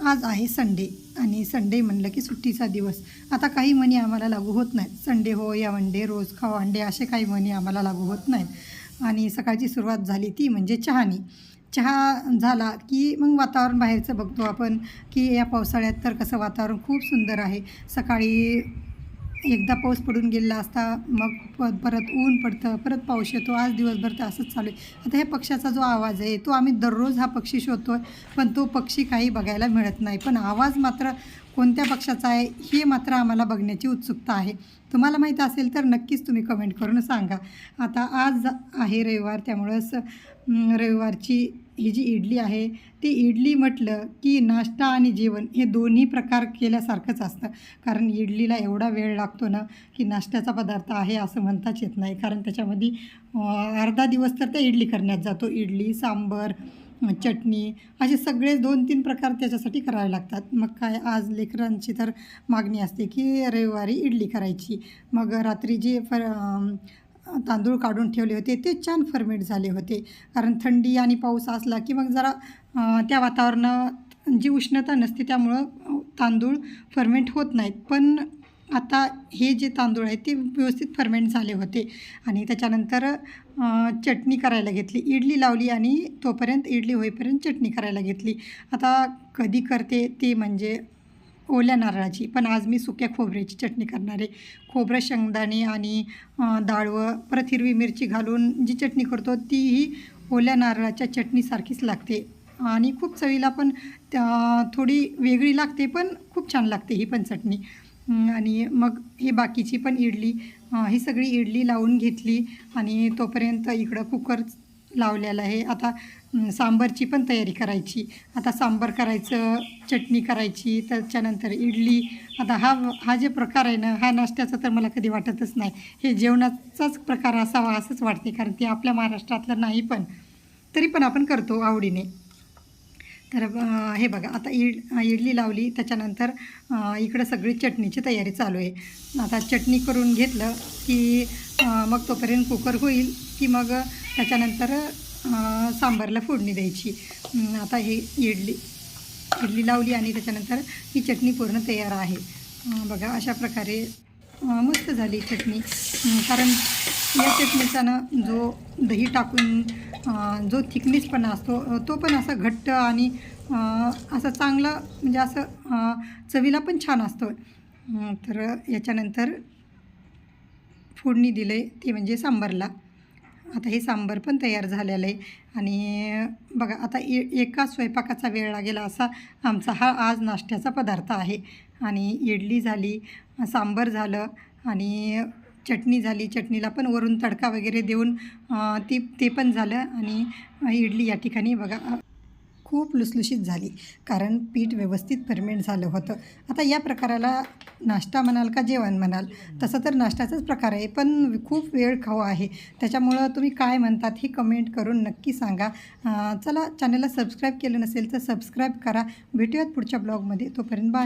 आज आहे संडे आणि संडे म्हणलं की सुट्टीचा दिवस. आता काही म्हणी आम्हाला लागू होत नाहीत. संडे हो या वनडे, रोज खाओ अंडे, असे काही म्हणी आम्हाला लागू होत नाहीत. आणि सकाळची सुरुवात झाली ती म्हणजे चहानी. चहा झाला की मग वातावरण बाहेरचं बघतो आपण की या पावसाळ्यात तर कसं वातावरण खूप सुंदर आहे. सकाळी एकदा पाऊस पडून गेलेला असता, मग परत ऊन पडतं, परत पाऊस येतो. आज दिवसभर तर असंच चालू आहे. आता ह्या पक्ष्याचा जो आवाज आहे तो आम्ही दररोज हा पक्षी शोधतो आहे, पण तो पक्षी काही बघायला मिळत नाही. पण आवाज मात्र कोणत्या पक्षाचा आहे हे मात्र आम्हाला बघण्याची उत्सुकता आहे. तुम्हाला माहीत असेल तर नक्कीच तुम्ही कमेंट करून सांगा. आता आज आहे रविवार, त्यामुळंच रविवारची ही जी इडली आहे ती इडली म्हटलं की नाश्ता आणि जेवण हे दोन्ही प्रकार केल्यासारखंच असतं. कारण इडलीला एवढा वेळ लागतो ना की नाश्त्याचा पदार्थ आहे असं म्हणताच येत नाही. कारण त्याच्यामध्ये अर्धा दिवस तर त्या इडली करण्यात जातो. इडली, सांबर, चटणी असे सगळे 2-3 प्रकार त्याच्यासाठी करावे लागतात. मग काय, आज लेकरांची तर मागणी असते की रविवारी इडली करायची. मग रात्री जे तांदूळ काढून ठेवले होते ते छान फर्मेट झाले होते. कारण थंडी आणि पाऊस असला की मग जरा त्या वातावरणात जी उष्णता नसते त्यामुळं तांदूळ फर्मेंट होत नाहीत. पण आता हे जे तांदूळ आहेत ते व्यवस्थित फर्मेंट झाले होते. आणि त्याच्यानंतर चटणी करायला घेतली. इडली लावली आणि तोपर्यंत इडली होईपर्यंत चटणी करायला घेतली. आता कधी करते ते म्हणजे ओल्या नारळाची, पण आज मी सुक्या खोबऱ्याची चटणी करणार आहे. खोबरं, शेंगदाणे आणि डाळवं परत हिरवी मिरची घालून जी चटणी करतो तीही ओल्या नारळाच्या चटणीसारखीच लागते आणि खूप चवीला पण थोडी वेगळी लागते, पण खूप छान लागते ही पण चटणी. आणि मग हे बाकीची पण इडली, ही सगळी इडली लावून घेतली आणि तोपर्यंत इकडं कुकर लावलेला आहे. आता सांबारची पण तयारी करायची. आता सांबार करायचं, चटणी करायची, त्याच्यानंतर इडली. आता हा जे प्रकार आहे ना, हा नाश्त्याचा तर मला कधी वाटतच नाही. हे जेवणाचाच प्रकार असावा असंच वाटते, कारण ते आपल्या महाराष्ट्रातलं नाही, पण तरी पण आपण करतो आवडीने. तर हे बघा, आता इडली लावली, त्याच्यानंतर इकडं सगळी चटणीची तयारी चालू आहे. आता चटणी करून घेतलं की मग तोपर्यंत कुकर होईल की मग त्याच्यानंतर सांबारला फोडणी द्यायची. आता हे इडली लावली आणि त्याच्यानंतर ही चटणी पूर्ण तयार आहे. बघा, अशा प्रकारे मस्त झाली चटणी. कारण या चटणीचा ना जो दही टाकून जो थिकनेसपणा असतो तो पण असा घट्ट आणि असा चांगला, म्हणजे असं चवीला पण छान असतो. तर याच्यानंतर फोडणी दिलं आहे ते म्हणजे सांबारला. आता हे सांबार पण तयार झालेलं आहे. आणि बघा, आता एका स्वयंपाकाचा वेळ लागेल असा आमचा हा आज नाश्त्याचा पदार्थ आहे. आणि इडली झाली, सांबार झालं आणि चटणी झाली. चटणीला पण वरून तडका वगैरे देऊन ते पण झालं. आणि इडली या ठिकाणी बघा खूप लुसलुशीत झाली, कारण पीठ व्यवस्थित फर्मेंट झालं होतं. आता या प्रकाराला नाश्ता म्हणाल का जेवण म्हणाल, तसं तर नाश्त्याचाच प्रकार आहे, पण खूप वेळ खाऊ आहे. त्याच्यामुळं तुम्ही काय म्हणतात हे कमेंट करून नक्की सांगा. चला, चॅनलला सबस्क्राईब केलं नसेल तर सबस्क्राईब करा. भेटूयात पुढच्या ब्लॉगमध्ये. तोपर्यंत बाय.